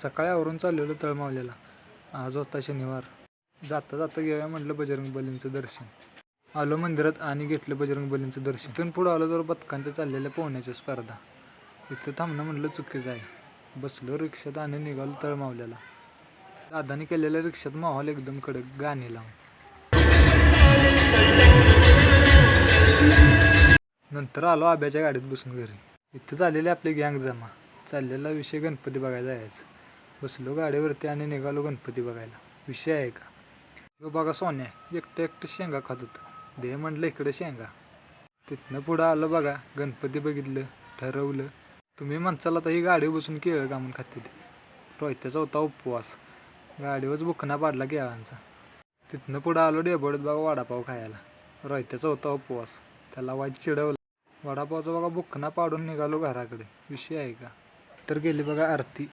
सकाळी आवरून चाललेलो तळमावल्याला. आज होता शनिवार. जाता जाता घेऊया म्हटलं बजरंगबलींचं दर्शन. आलो मंदिरात आणि घेतलं बजरंगबलींचं दर्शन. इथून पुढं आलो तर पथकांच्या चाललेल्या पोहण्याच्या स्पर्धा. इथं थांबणं म्हटलं चुकीचं आहे. बसलो रिक्षात आणि निघालो तळमावल्याला. दादानी केलेल्या रिक्षात माहोल एकदम कडक, गाणी लावून. नंतर आलो आब्याच्या गाडीत बसून घरी. इथं झालेली आपली गँग जमा. चाललेला विषय गणपती बघायला जायचं. बसलो गाडीवरती आणि निघालो गणपती बघायला. विषय आहे का, तो बघा सोन्या एकटं शेंगा खात होतं. दे म्हटलं इकडे शेंगा. तिथनं पुढं आलं बघा, गणपती बघितलं, ठरवलं. तुम्ही म्हणसाल आता ही गाडी बसून केळं कामून खाते ते. रोहित्याचा होता उपवास. गाडीवरच बुकना पाडला केळांचा. तिथनं पुढं आलो डेबोडत बघा वडापाव खायला. रोहित्याचा होता उपवास. त्याला वाईट चिडवलं. वडापावचा बघा बुकना पाडून निघालो घराकडे. विषय आहे का. तर गेली बघा आरती.